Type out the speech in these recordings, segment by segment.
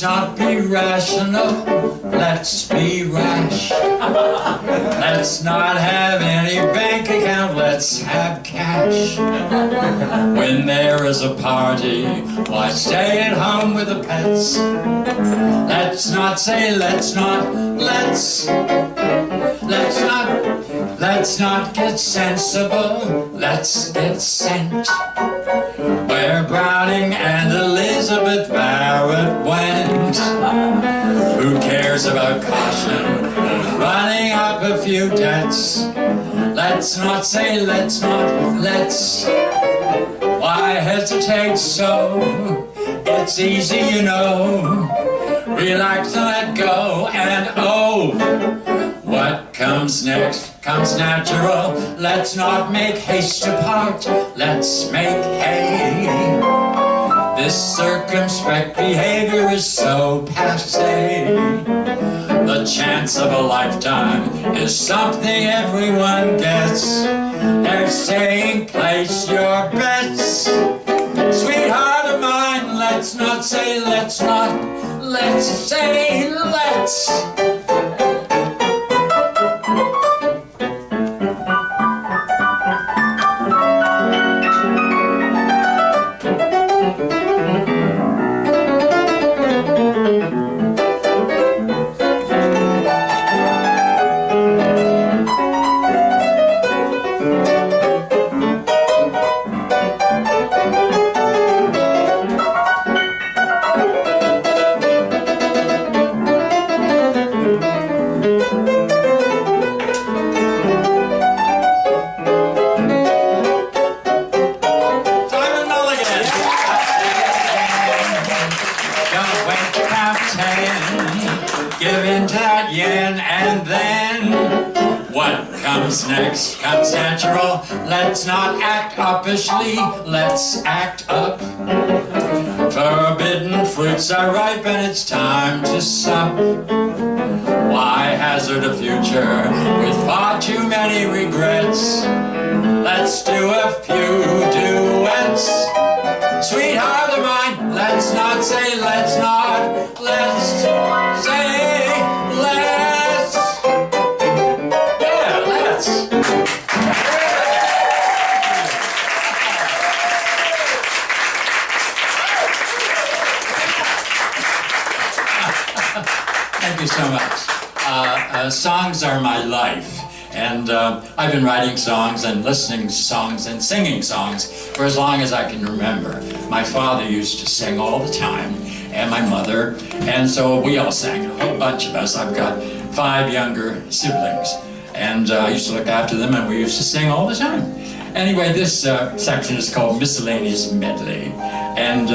Let's not be rational, let's be rash. Let's not have any bank account, let's have cash. When there is a party, why stay at home with the pets? Let's not say let's not get sensible, let's get sent. Where Browning and Elizabeth Barrett went. Who cares about caution and running up a few debts? Let's not say let's. Why hesitate so? It's easy, you know. Relax and let go, and oh, what comes next comes natural. Let's not make haste to part, let's make hay. This circumspect behavior is so passé. The chance of a lifetime is something everyone gets. They're saying place your bets. Sweetheart of mine, let's not say let's say let's. Give in to that yen, and then what comes next comes natural. Let's not act uppishly, let's act up. Forbidden fruits are ripe and it's time to sup. Why hazard a future with far too many regrets? Let's do a few duets. Sweetheart of mine, let's not say let's say let's. Yeah, let's. Thank you so much. Songs are my life. And I've been writing songs and listening to songs and singing songs for as long as I can remember. My father used to sing all the time, and my mother, and so we all sang, a whole bunch of us. I've got 5 younger siblings, and I used to look after them, and we used to sing all the time. Anyway, this section is called Miscellaneous Medley. And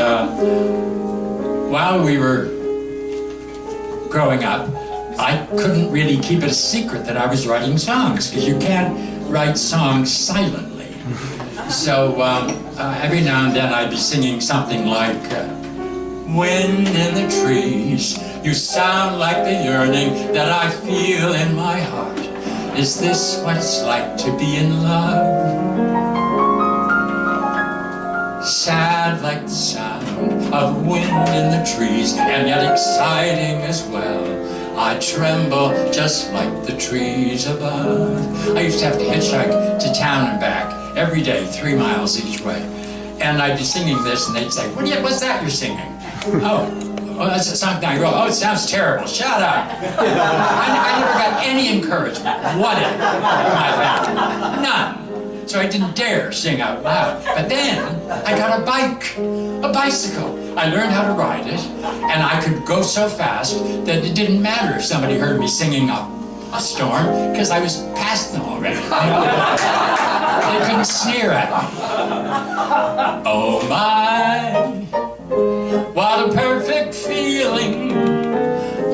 while we were growing up, I couldn't really keep it a secret that I was writing songs, because you can't write songs silently. So every now and then I'd be singing something like, wind in the trees, you sound like the yearning that I feel in my heart. Is this what it's like to be in love? Sad like the sound of wind in the trees, and yet exciting as well. I tremble just like the trees above. I used to have to hitchhike to town and back every day, 3 miles each way. And I'd be singing this, and they'd say, what's that you're singing? Oh, that's a song that I wrote. Oh, it sounds terrible. Shut up. I never got any encouragement, whatever, from my family. None. So I didn't dare sing out loud. But then I got a bicycle. I learned how to ride it, and I could go so fast that it didn't matter if somebody heard me singing up a storm, because I was past them already. They couldn't sneer at me. Oh my, what a perfect feeling,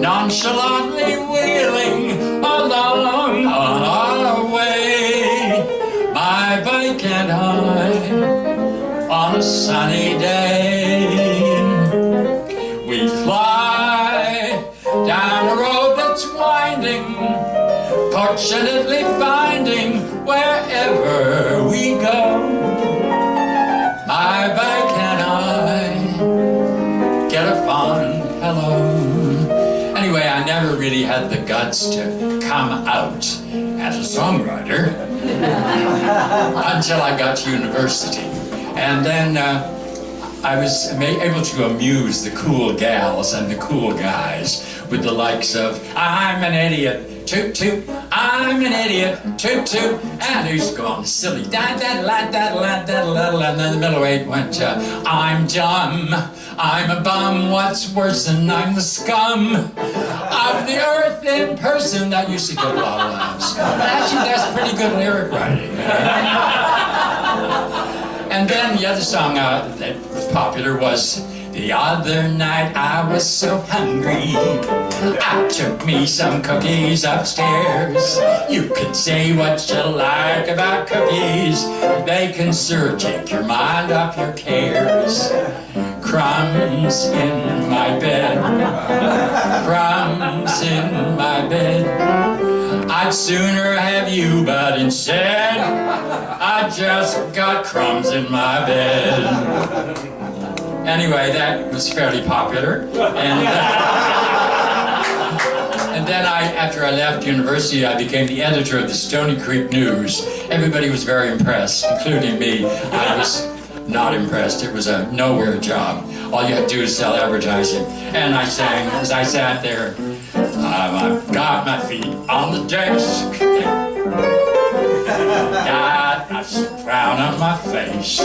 nonchalantly wheeling along on our way, my bike and I, on a sunny day. We fly down a road that's winding, fortunately finding wherever we go. My bike and I get a fond hello. really had the guts to come out as a songwriter until I got to university. And then I was able to amuse the cool gals and the cool guys with the likes of, I'm an idiot, toot toot, I'm an idiot, toot toot, and I used to go on the silly, da da la da la da la la, and then the middle eight went, I'm dumb, I'm a bum, what's worse than I'm the scum of the earth in person. That used to get a lot of laughs. But actually, that's pretty good lyric writing. And then the other song that was popular was, the other night I was so hungry, I took me some cookies upstairs. You can say what you like about cookies, they can sure take your mind off your cares. Crumbs in my bed, crumbs in my bed. I'd sooner have you, but instead I just got crumbs in my bed. Anyway, that was fairly popular, and then after I left university, I became the editor of the Stony Creek News. Everybody was very impressed, including me. I was not impressed. It was a nowhere job. All you had to do is sell advertising. And I sang, as I sat there, I've got my feet on the desk, got a frown on my face,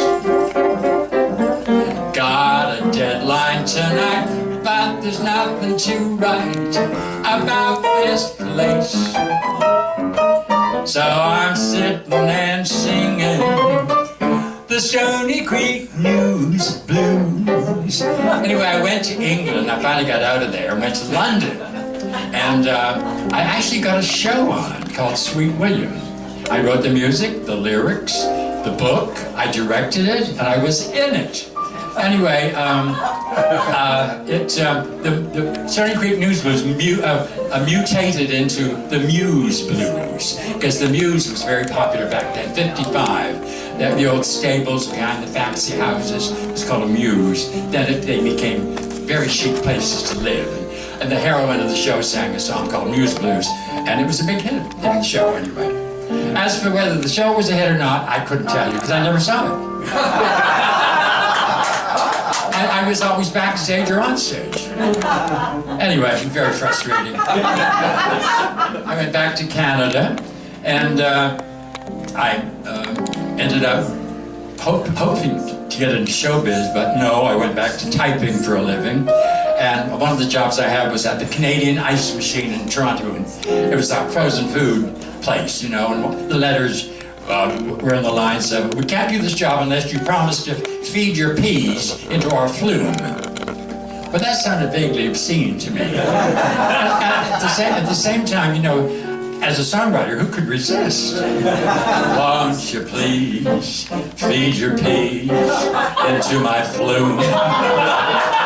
got a deadline tonight, but there's nothing to write about this place. So I'm sitting and singing the Stony Creek News Blues. Anyway, I went to England. I finally got out of there and went to London. And I actually got a show on called Sweet William. I wrote the music, the lyrics, the book, I directed it, and I was in it. Anyway, the Stony Creek News was mutated into the Muse Blues, because the Muse was very popular back then, 55. The old stables behind the fancy houses was called a Muse. Then they became very chic places to live. And the heroine of the show sang a song called Muse Blues, and it was a big hit in the show anyway. As for whether the show was a hit or not, I couldn't tell you, because I never saw it. I was always backstage or on stage. Anyway, it was very frustrating. I went back to Canada, and I ended up hoping to get into showbiz, but no, I went back to typing for a living. And one of the jobs I had was at the Canadian Ice Machine in Toronto, and it was a frozen food place, you know, and the letters were in the lines of, we can't do this job unless you promise to feed your peas into our flume. But that sounded vaguely obscene to me. At the same time, you know, as a songwriter, who could resist? Won't you please feed your peas into my flume?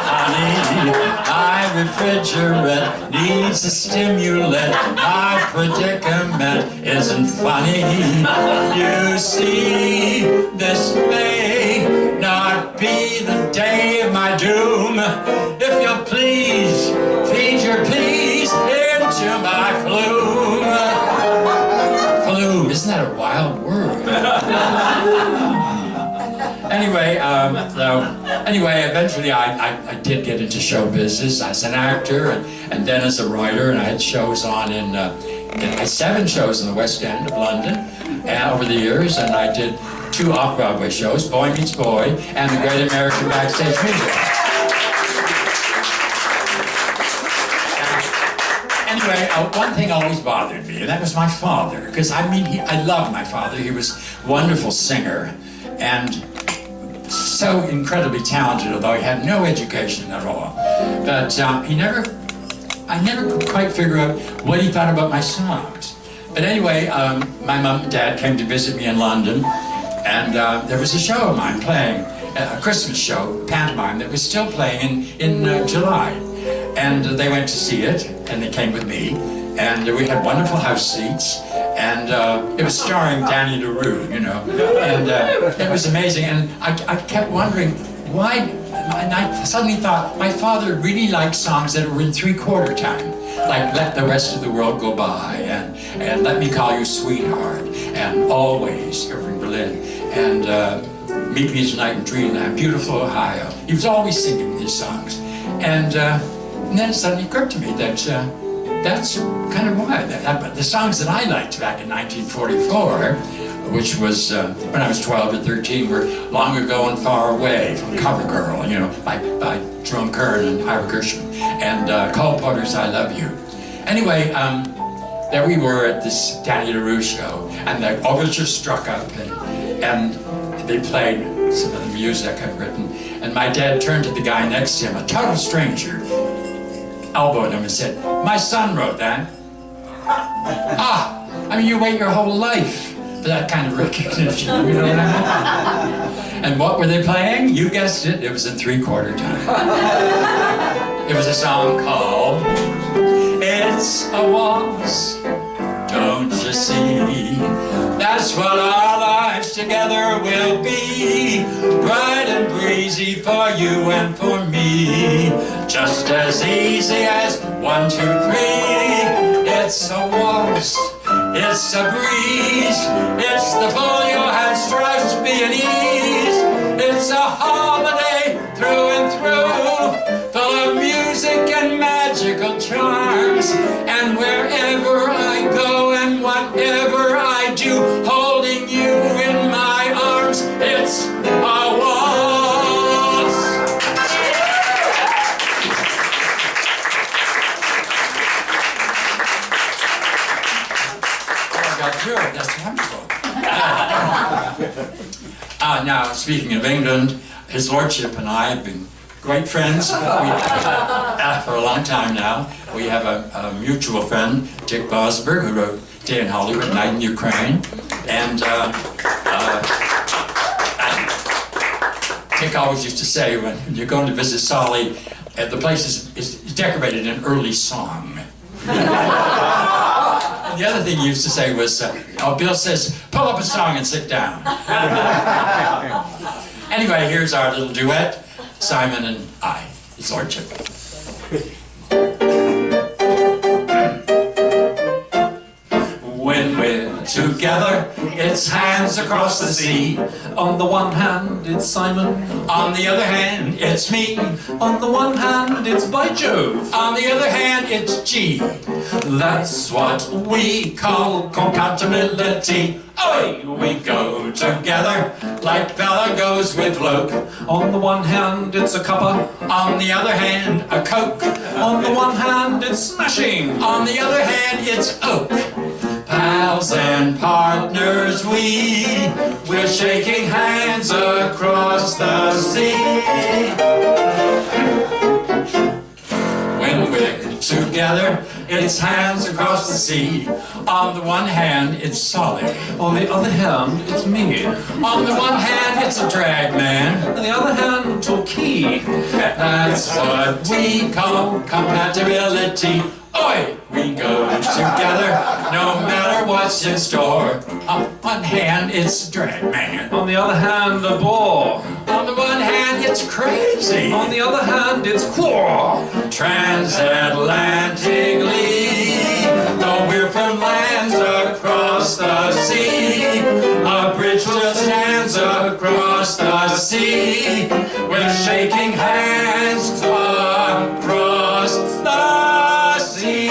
Honey, my refrigerant needs a stimulant. My predicament isn't funny. You see, this may not be the day of my doom. If you'll please feed your peas into my flume. Flume, isn't that a wild word? Anyway, eventually I did get into show business as an actor and then as a writer, and I had shows on I had 7 shows in the West End of London over the years, and I did 2 off-Broadway shows, Boy Meets Boy and The Great American Backstage Musical. Anyway, one thing always bothered me, and that was my father, because I mean, I loved my father. He was a wonderful singer and so incredibly talented, although he had no education at all. But I never could quite figure out what he thought about my songs. But anyway, my mom and dad came to visit me in London, and there was a show of mine playing, a Christmas show, pantomime, that was still playing in July. And they went to see it, and they came with me, and we had wonderful house seats, and it was starring Danny LaRue, you know, and it was amazing. And I kept wondering why, and I suddenly thought my father really liked songs that were in 3/4 time. like Let the Rest of the World Go By, and Let Me Call You Sweetheart, and Always, here from Berlin, and Meet Me Tonight in Dreamland, Beautiful Ohio. He was always singing these songs. And then it suddenly occurred to me that that's kind of why. The songs that I liked back in 1944, which was when I was 12 or 13, were Long Ago and Far Away from Cover Girl, you know, by Jerome Kern and Ira Gershwin, and Cole Porter's I Love You. Anyway, there we were at this Danny LaRue show, and the orchestra struck up, and they played some of the music I'd written, and my dad turned to the guy next to him, a total stranger, elbowed him and said, "My son wrote that." Ah, I mean, you wait your whole life for that kind of recognition, you know what I mean? And what were they playing? You guessed it, it was in 3/4 time. It was a song called It's a Waltz, Don't You See? That's what our lives together will be, bright and breezy for you and for me, just as easy as 1, 2, 3. It's a waltz, it's a breeze, it's the pull your hand strikes me at ease. It's a holiday through and through, full of music and magical charms, and wherever I go and whatever I do, holding you in my arms, it's a waltz. Oh, I got through it. That's wonderful. Now, speaking of England, His Lordship and I have been great friends for a long time now. We have a mutual friend, Dick Bosberg, who wrote Day in Hollywood, Night in Ukraine. And Dick always used to say, when you're going to visit Solly, the place is decorated in early song. And the other thing he used to say was, Bill says, pull up a song and sit down. Anyway, here's our little duet, Simon and I, His Lordship. When we're together, it's hands across the sea. On the one hand, it's Simon. On the other hand, it's me. On the one hand, it's by Jove. On the other hand, it's G. That's what We call compatibility. Oi! We go together like Bella goes with Luke. on the one hand, it's a cuppa. On the other hand, a Coke. On the one hand, it's smashing. On the other hand, it's oak. Pals and partners we're shaking hands across the sea. When we're together, it's hands across the sea. On the one hand, it's Solly. On the other hand, it's me. On the one hand, it's a drag man. On the other hand, Torquay. That's what we call compatibility. Oi! We go together, no matter what's in store. On one hand, it's drag man. On the other hand, a bore. On the one hand, it's crazy. On the other hand, it's quar. Transatlantically, though we're from lands across the sea, a bridge just stands across the sea. We're shaking hands across the sea.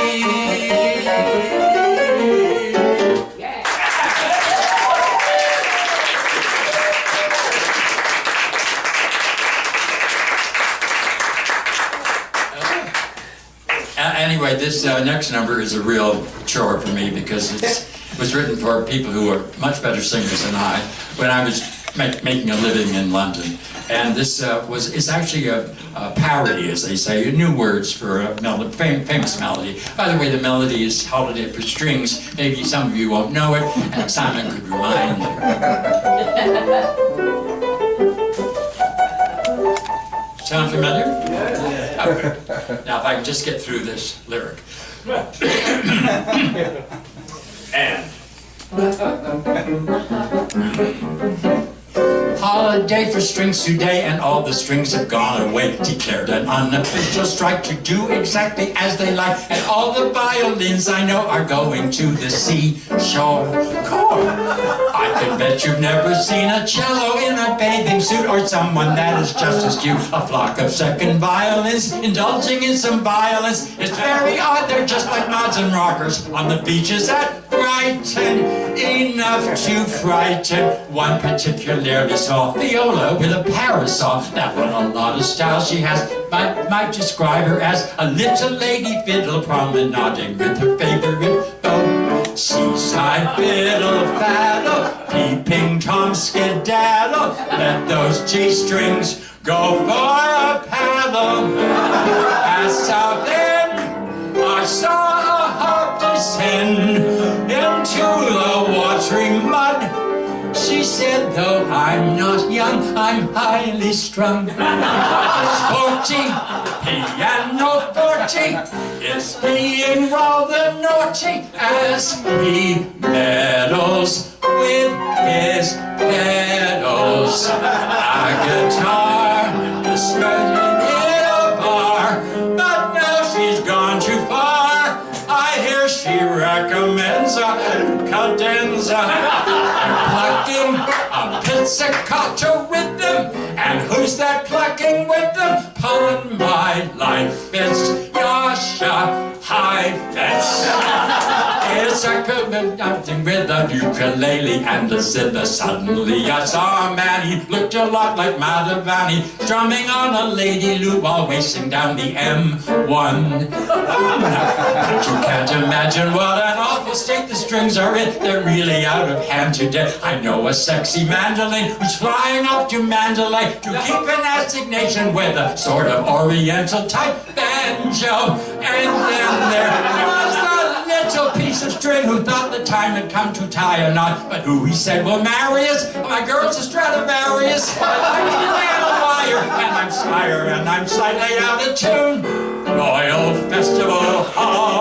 Anyway, this next number is a real chore for me because it was written for people who are much better singers than I when I was making a living in London. And this is actually a parody, as they say, new words for a famous melody. By the way, the melody is Holiday for Strings. Maybe some of you won't know it, and Simon could remind you. Sound familiar? Yeah. Okay. Now, if I can just get through this lyric. And holiday for strings today, and all the strings have gone away. Declared an unofficial strike to do exactly as they like, and all the violins I know are going to the seashore. I can bet you've never seen a cello in a bathing suit, or someone that is just as cute. A flock of second violins indulging in some violence. It's very odd, they're just like mods and rockers on the beaches at Brighton. Enough to frighten. One particularly saw Viola with a parasol. That one a lot of style she has. Might describe her as a little lady fiddle promenading with her favorite beau. Seaside fiddle faddle, peeping Tom skedaddle. Let those G-strings go for a paddle. As out then, I saw a harp descend into the watery mud. She said, though I'm not young, I'm highly strung. Sporty, piano forte, is being rather naughty as he meddles with his pedals. A guitar, the skirting in a bar, but now she's gone too far. I hear she recommends a cadenza. Plucking a pizzicato rhythm, and who's that plucking with them? Pon my life, it's Yasha Heifetz. It's a good dancing with a ukulele and a zither. Suddenly I saw a man, he looked a lot like Madhavani, strumming on a lady lute while racing down the M1. But you can't imagine what an awful state the strings are in. They're really out of hand today. I know a sexy mandolin who's flying off to Mandalay to keep an assignation with a sort of oriental type banjo. And then there was the little piece of string who thought the time had come to tie a knot, but who he said will marry us. My girl's a Stradivarius, and I'm a liar, and I'm sire, and I'm slightly out of tune. Royal Festival Hall.